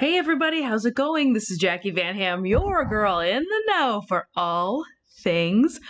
Hey everybody, how's it going? This is Jacqui Van Ham, your girl in the know for all things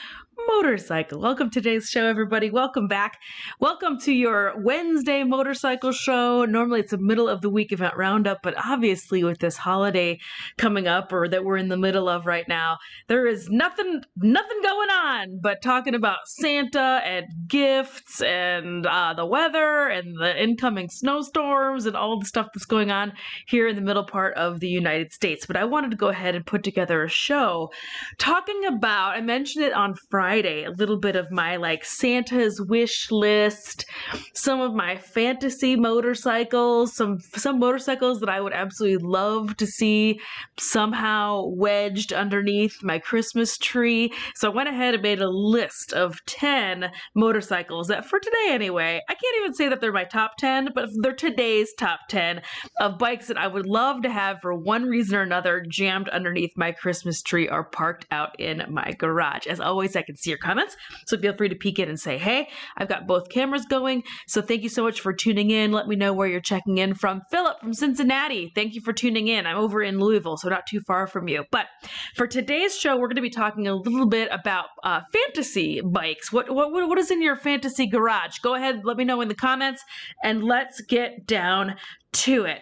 motorcycle. Welcome to today's show, everybody. Welcome back. Welcome to your Wednesday motorcycle show. Normally it's a middle of the week event roundup, but obviously with this holiday coming up or that we're in the middle of right now, there is nothing going on but talking about Santa and gifts and the weather and the incoming snowstorms and all the stuff that's going on here in the middle part of the United States. But I wanted to go ahead and put together a show talking about, I mentioned it on Friday, a little bit of my Santa's wish list, some of my fantasy motorcycles, some motorcycles that I would absolutely love to see somehow wedged underneath my Christmas tree. So I went ahead and made a list of 10 motorcycles that, for today anyway, I can't even say that they're my top 10, but they're today's top 10 of bikes that I would love to have for one reason or another jammed underneath my Christmas tree or parked out in my garage. As always, I can see your comments, so feel free to peek in and say, hey, I've got both cameras going, so thank you so much for tuning in. Let me know where you're checking in from. Philip from Cincinnati, thank you for tuning in. I'm over in Louisville, so not too far from you. But for today's show, we're going to be talking a little bit about fantasy bikes. What is in your fantasy garage? Go ahead, let me know in the comments, and let's get down to it.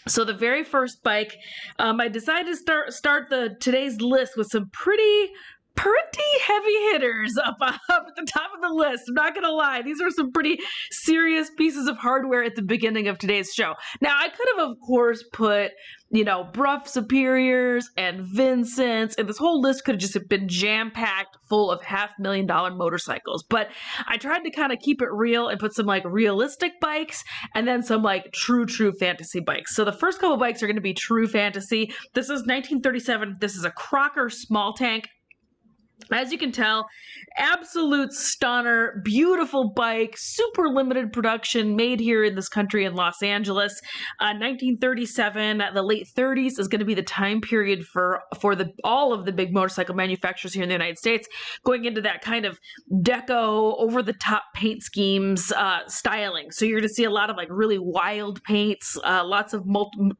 So the very first bike, I decided to start today's list with some pretty heavy hitters up at the top of the list. I'm not gonna lie, these are some pretty serious pieces of hardware at the beginning of today's show. Now I could have, of course, put Brough Superiors and Vincents, and this whole list could have just been jam-packed full of $500,000 motorcycles. But I tried to kind of keep it real and put some realistic bikes and then some true fantasy bikes. So the first couple bikes are going to be true fantasy. This is 1937. This is a Crocker small tank. As you can tell, absolute stunner, beautiful bike, super limited production, made here in this country in Los Angeles. 1937, the late 30s is going to be the time period for all of the big motorcycle manufacturers here in the United States, going into that kind of deco, over-the-top paint schemes styling. So you're going to see a lot of really wild paints, lots of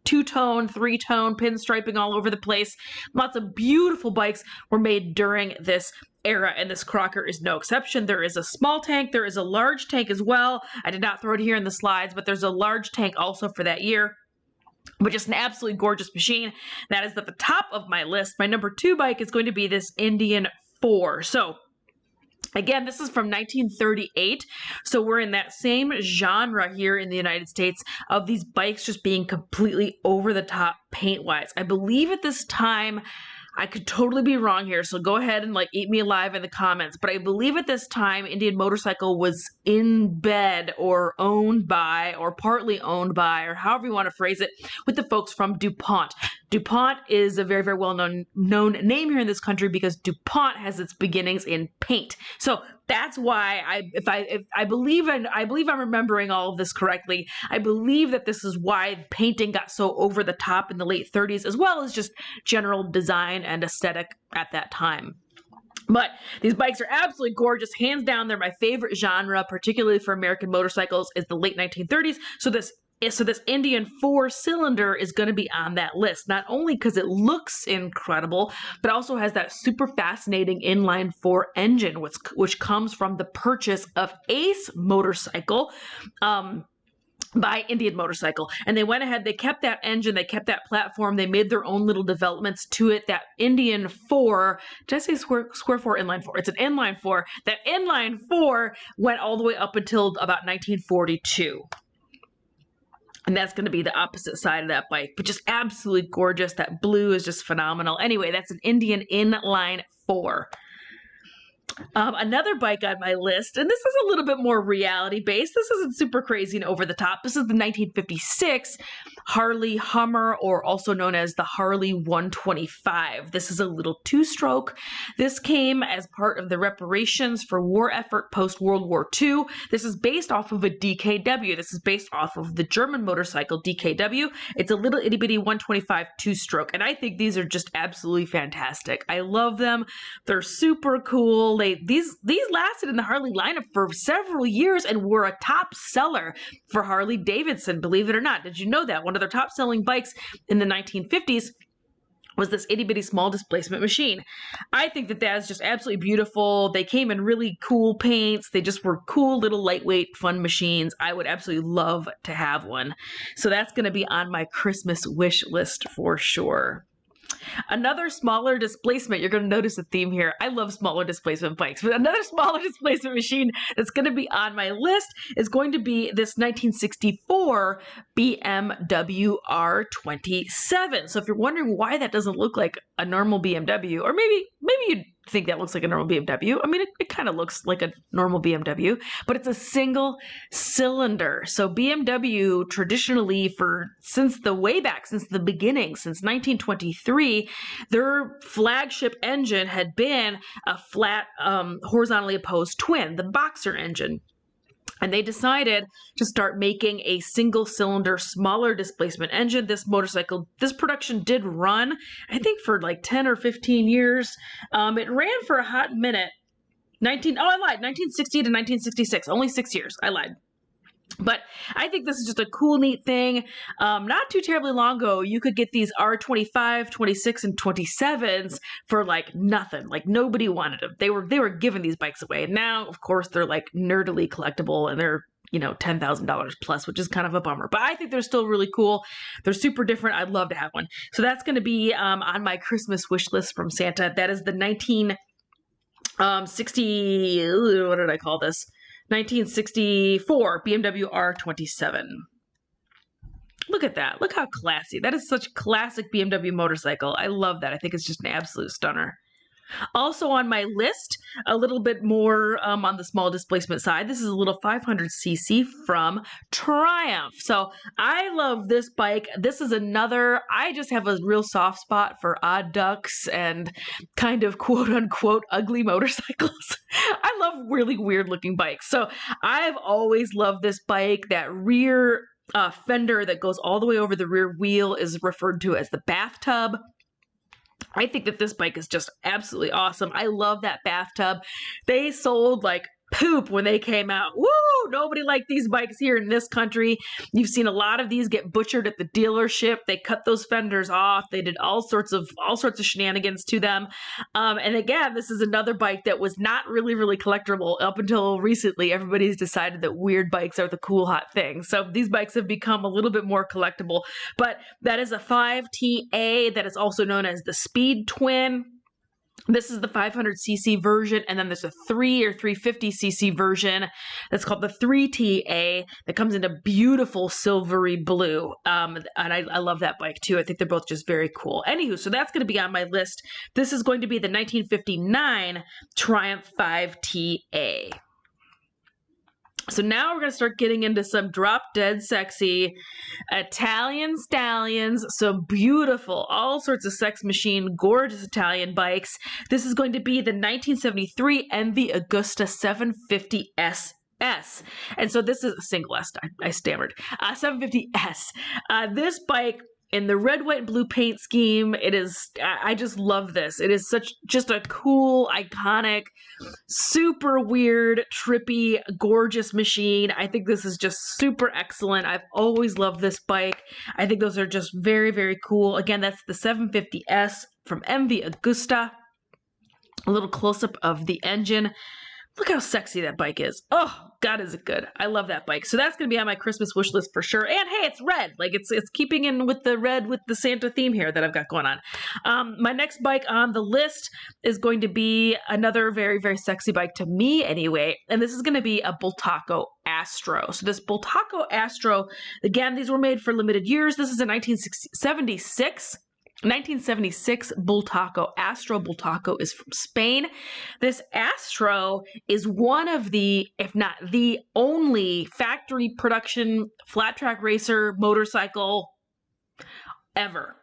two-tone, three-tone pinstriping all over the place. Lots of beautiful bikes were made during this era, and this Crocker is no exception. There is a small tank, there is a large tank as well. I did not throw it here in the slides, but there's a large tank also for that year, which is an absolutely gorgeous machine. That is at the top of my list. My number 2 bike is going to be this Indian 4. So again, this is from 1938, so we're in that same genre here in the United States of these bikes just being completely over the top paint-wise. I believe at this time, I could totally be wrong here, so go ahead and eat me alive in the comments, but I believe at this time Indian Motorcycle was in bed or owned by or partly owned by, or however you want to phrase it, with the folks from DuPont. DuPont is a very well-known name here in this country because DuPont has its beginnings in paint. So that's why I believe I'm remembering all of this correctly. I believe that this is why painting got so over the top in the late 30s, as well as just general design and aesthetic at that time. But these bikes are absolutely gorgeous. Hands down, they're my favorite genre, particularly for American motorcycles, is the late 1930s. So this Indian 4-cylinder is going to be on that list, not only because it looks incredible, but also has that super fascinating inline 4 engine, which comes from the purchase of Ace motorcycle, by Indian Motorcycle. And they went ahead, they kept that engine, they kept that platform, they made their own little developments to it. That Indian 4, did I say square 4, inline 4? It's an inline 4. That inline 4 went all the way up until about 1942. And that's going to be the opposite side of that bike, but just absolutely gorgeous. That blue is just phenomenal. Anyway, that's an Indian inline 4. Another bike on my list, and this is a little bit more reality-based. This isn't super crazy and over the top. This is the 1956 Harley Hummer, or also known as the Harley 125. This is a little 2-stroke. This came as part of the reparations for war effort post-World War II. This is based off of a DKW. This is based off of the German motorcycle DKW. It's a little itty-bitty 125 2-stroke, and I think these are just absolutely fantastic. I love them. They're super cool. These lasted in the Harley lineup for several years and were a top seller for Harley-Davidson, believe it or not. Did you know that? One of their top selling bikes in the 1950s was this itty bitty small displacement machine. I think that is just absolutely beautiful. They came in really cool paints. They just were cool little lightweight fun machines. I would absolutely love to have one. So that's going to be on my Christmas wish list for sure. Another smaller displacement, you're going to notice a theme here. I love smaller displacement bikes, but another smaller displacement machine that's going to be on my list is going to be this 1964 Bmw R27. So if you're wondering why that doesn't look like a normal BMW, or maybe you'd think that looks like a normal BMW. I mean, it kind of looks like a normal BMW, but it's a single cylinder. So BMW traditionally since the beginning, since 1923, their flagship engine had been a flat, horizontally opposed twin, the Boxer engine. And they decided to start making a single cylinder, smaller displacement engine. This production did run, I think, for like 10 or 15 years. It ran for a hot minute. 1960 to 1966, only 6 years. I lied. But I think this is just a cool, neat thing. Not too terribly long ago, you could get these R25, 26, and 27s for like nothing. Like nobody wanted them. They were giving these bikes away. And now, of course, they're like nerdily collectible and they're, $10,000 plus, which is kind of a bummer. But I think they're still really cool. They're super different. I'd love to have one. So that's going to be on my Christmas wish list from Santa. That is the 1960, what did I call this? 1964 Bmw R27. Look at that. Look how classy. That is such classic BMW motorcycle. I love that. I think it's just an absolute stunner. Also on my list, a little bit more on the small displacement side, this is a little 500cc from Triumph. So I love this bike. This is I just have a real soft spot for odd ducks and kind of quote unquote ugly motorcycles. I love really weird looking bikes. So I've always loved this bike. That rear fender that goes all the way over the rear wheel is referred to as the bathtub. I think that this bike is just absolutely awesome. I love that bathtub. They sold like poop when they came out. Woo! Nobody liked these bikes here in this country. You've seen a lot of these get butchered at the dealership. They cut those fenders off. They did all sorts of shenanigans to them. And again, this is another bike that was not really collectible up until recently. Everybody's decided that weird bikes are the cool hot thing. So these bikes have become a little bit more collectible. But that is a 5TA that is also known as the Speed Twin. This is the 500cc version, and then there's a 3 or 350cc version that's called the 3TA that comes in a beautiful silvery blue. And I love that bike too. I think they're both just very cool. Anywho, so that's going to be on my list. This is going to be the 1959 Triumph 5TA. So now we're going to start getting into some drop dead sexy Italian stallions. So beautiful, all sorts of sex machine, gorgeous Italian bikes. This is going to be the 1973 MV Agusta 750S. And so this is a single S. I stammered. 750S. This bike in the red, white, and blue paint scheme, I just love this. It is just a cool, iconic, super weird, trippy, gorgeous machine. I think this is just super excellent. I've always loved this bike. I think those are just very, very cool. Again, that's the 750S from MV Agusta. A little close-up of the engine. Look how sexy that bike is. Oh, God, is it good. I love that bike. So that's going to be on my Christmas wish list for sure. And hey, it's red. Like it's keeping in with the red with the Santa theme here that I've got going on. My next bike on the list is going to be another very, very sexy bike to me anyway. And this is going to be a Bultaco Astro. So this Bultaco Astro, again, these were made for limited years. This is a 1976 Bultaco Astro. Bultaco is from Spain. This Astro is one of the, if not the only factory production flat track racer motorcycle ever.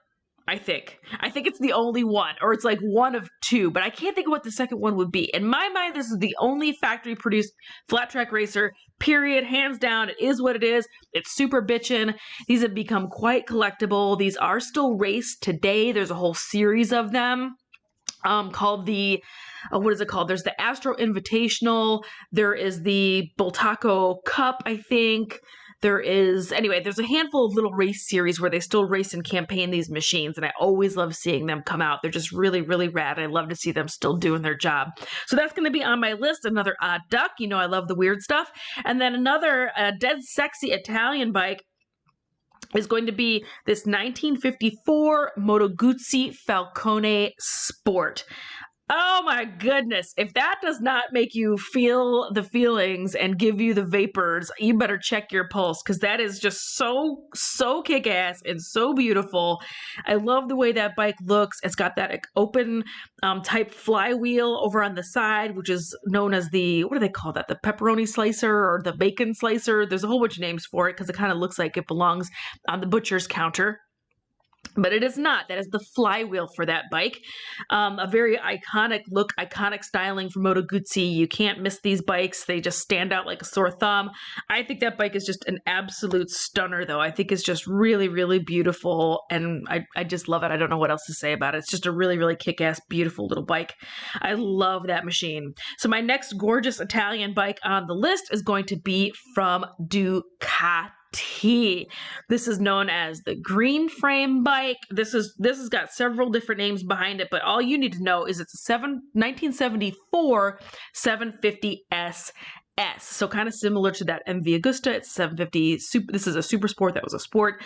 I think it's the only one, or it's like one of two, but I can't think of what the second one would be. In my mind, this is the only factory produced flat track racer, period, hands down. It is what it is. It's super bitchin'. These have become quite collectible. These are still raced today. There's a whole series of them called the, what is it called? There's the Astro Invitational. There is the Bultaco Cup, I think. there's a handful of little race series where they still race and campaign these machines, and I always love seeing them come out. They're just really, really rad. I love to see them still doing their job. So that's going to be on my list. Another odd duck. You know I love the weird stuff. And then another dead sexy Italian bike is going to be this 1954 Moto Guzzi Falcone Sport. Oh my goodness. If that does not make you feel the feelings and give you the vapors, you better check your pulse, because that is just so kick-ass and so beautiful. I love the way that bike looks. It's got that open type flywheel over on the side, which is known as the, what do they call that? The pepperoni slicer or the bacon slicer. There's a whole bunch of names for it because it kind of looks like it belongs on the butcher's counter. But it is not. That is the flywheel for that bike. A very iconic look, iconic styling for Moto Guzzi. You can't miss these bikes. They just stand out like a sore thumb. I think that bike is just an absolute stunner, though. I think it's just really, really beautiful, and I just love it. I don't know what else to say about it. It's just a really, really kick-ass, beautiful little bike. I love that machine. So my next gorgeous Italian bike on the list is going to be from Ducati. This is known as the green frame bike. This has got several different names behind it, but all you need to know is it's a 1974 750 SS. So kind of similar to that MV Agusta. It's 750 super. This is a super sport. That was a sport.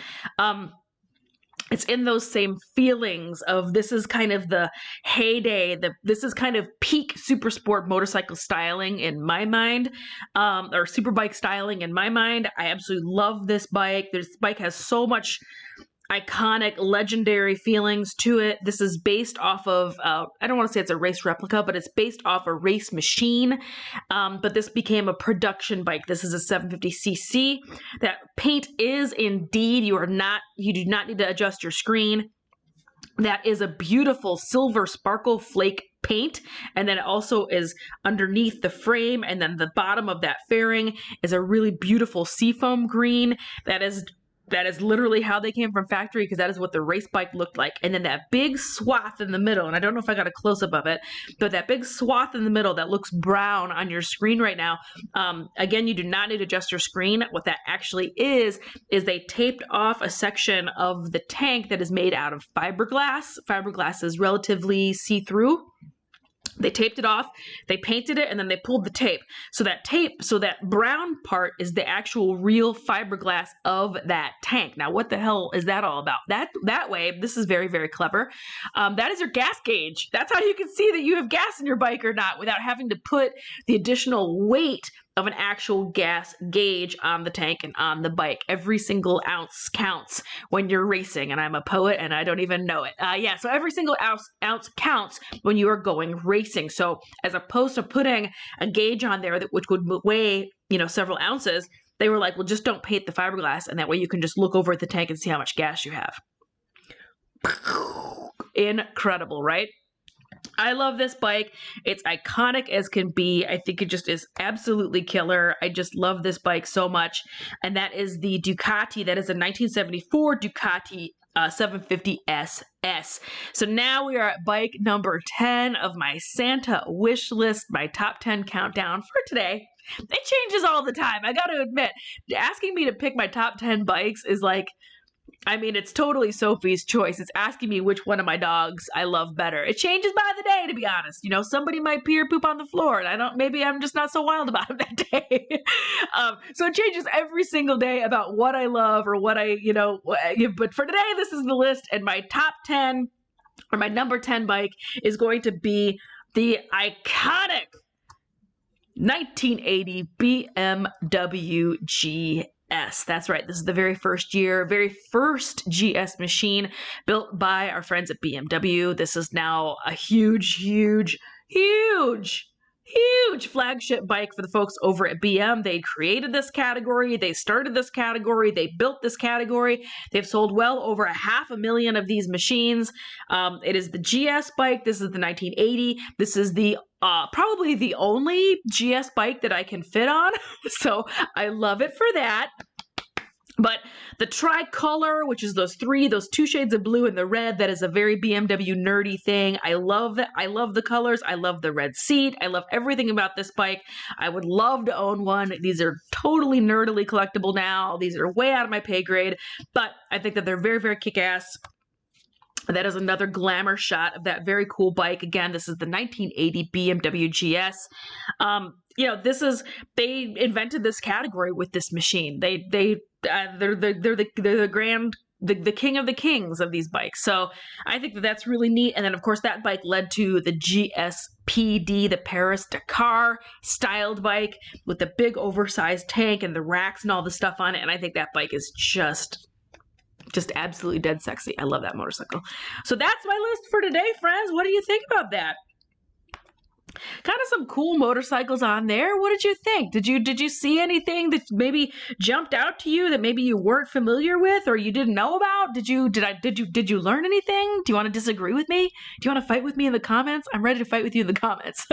It's in those same feelings of, this is kind of the heyday, this is kind of peak super sport motorcycle styling in my mind, or super bike styling in my mind. I absolutely love this bike. This bike has so much iconic, legendary feelings to it. This is based off of, I don't want to say it's a race replica, but it's based off a race machine. But this became a production bike. This is a 750cc. That paint is indeed, you do not need to adjust your screen. That is a beautiful silver sparkle flake paint, and then it also is underneath the frame, and then the bottom of that fairing is a really beautiful seafoam green. That is literally how they came from factory, because that is what the race bike looked like. And then that big swath in the middle, and I don't know if I got a close-up of it, but that big swath in the middle that looks brown on your screen right now, again, you do not need to adjust your screen. What that actually is they taped off a section of the tank that is made out of fiberglass. Fiberglass is relatively see-through. They taped it off, they painted it, and then they pulled the tape. So that brown part is the actual real fiberglass of that tank. Now, what the hell is that all about? That way, this is very, very clever. That is your gas gauge. That's how you can see that you have gas in your bike or not without having to put the additional weight of an actual gas gauge on the tank and on the bike. Every single ounce counts when you're racing, and I'm a poet and I don't even know it. So every single ounce counts when you are going racing. So as opposed to putting a gauge on there which would weigh, several ounces, they were like, well, just don't paint the fiberglass, and that way you can just look over at the tank and see how much gas you have. Incredible, right? I love this bike. It's iconic as can be. I think it just is absolutely killer. I just love this bike so much. And that is the Ducati. That is a 1974 Ducati 750 SS. So now we are at bike number 10 of my Santa wish list, my top 10 countdown for today. It changes all the time. I got to admit, asking me to pick my top 10 bikes is like, it's totally Sophie's choice. It's asking me which one of my dogs I love better. It changes by the day, to be honest. Somebody might pee or poop on the floor, and maybe I'm just not so wild about it that day. So it changes every single day about what I love or what but for today, this is the list, and my top 10, or my number 10 bike is going to be the iconic 1980 Bmw Gs. That's right. This is the very first GS machine built by our friends at BMW. This is now a huge flagship bike for the folks over at BM. They created this category. They started this category. They built this category. They've sold well over 500,000 of these machines. It is the GS bike. This is the 1980. This is the probably the only GS bike that I can fit on. So I love it for that. But the tricolor, which is those two shades of blue and the red, that is a very BMW nerdy thing. I love that. I love the colors. I love the red seat. I love everything about this bike. I would love to own one. These are totally nerdily collectible now. These are way out of my pay grade, but I think that they're very, very kick-ass. That is another glamour shot of that very cool bike. Again, this is the 1980 BMW GS. You know, they invented this category with this machine. They're the king of the kings of these bikes. So I think that that's really neat. And then of course that bike led to the GSPD, the Paris Dakar styled bike with the big oversized tank and the racks and all the stuff on it. And I think that bike is just absolutely dead sexy. I love that motorcycle. So that's my list for today, friends. What do you think about that? Kind of some cool motorcycles on there. What did you think? Did you see anything that maybe jumped out to you that maybe you weren't familiar with or you didn't know about? Did you learn anything? Do you want to disagree with me? Do you want to fight with me in the comments? I'm ready to fight with you in the comments.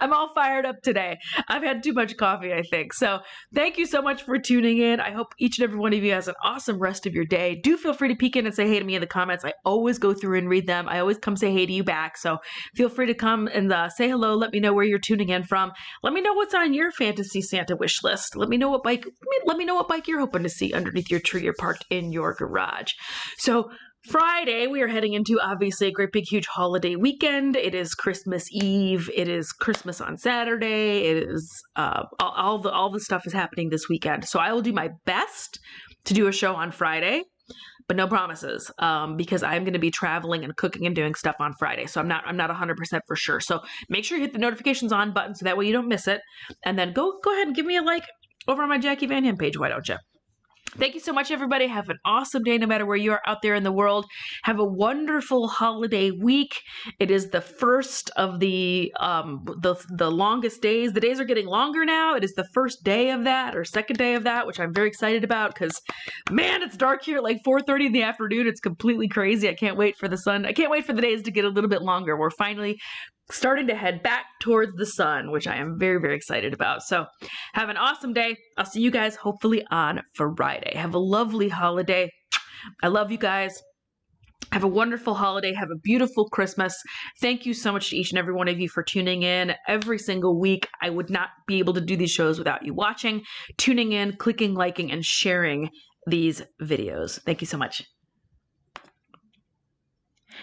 I'm all fired up today. I've had too much coffee, I think. So thank you so much for tuning in. I hope each and every one of you has an awesome rest of your day. Do feel free to peek in and say hey to me in the comments. I always go through and read them. I always come say hey to you back. So feel free to come and say hello. Let me know where you're tuning in from. Let me know what's on your fantasy Santa wish list. Let me know what bike you're hoping to see underneath your tree or parked in your garage. So Friday, we are heading into obviously a great big huge holiday weekend. It is Christmas Eve. It is Christmas on Saturday. It is all the stuff is happening this weekend. So I will do my best to do a show on Friday, but no promises, because I'm going to be traveling and cooking and doing stuff on Friday. So I'm not 100% for sure. So make sure you hit the notifications on button so that way you don't miss it. And then go ahead and give me a like over on my Jacqui Van Ham page. Why don't you? Thank you so much, everybody. Have an awesome day no matter where you are out there in the world. Have a wonderful holiday week. It is the first of the longest days. The days are getting longer now. It is the first day of that or second day of that, which I'm very excited about because, man, it's dark here at like 4:30 in the afternoon. It's completely crazy. I can't wait for the sun. I can't wait for the days to get a little bit longer. We're finally starting to head back towards the sun, which I am very, very excited about. So have an awesome day. I'll see you guys hopefully on Friday. Have a lovely holiday. I love you guys. Have a wonderful holiday. Have a beautiful Christmas. Thank you so much to each and every one of you for tuning in every single week. I would not be able to do these shows without you watching, tuning in, clicking, liking, and sharing these videos. Thank you so much.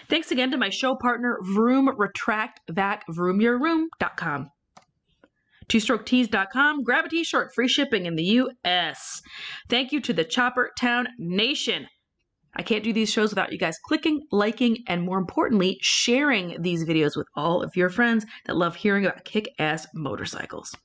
Thanks again to my show partner, Vroom Retract Vac, vroomyourroom.com. TwoStrokeTees.com. Grab a t-shirt, free shipping in the U.S. Thank you to the Choppertown Nation. I can't do these shows without you guys clicking, liking, and more importantly, sharing these videos with all of your friends that love hearing about kick-ass motorcycles.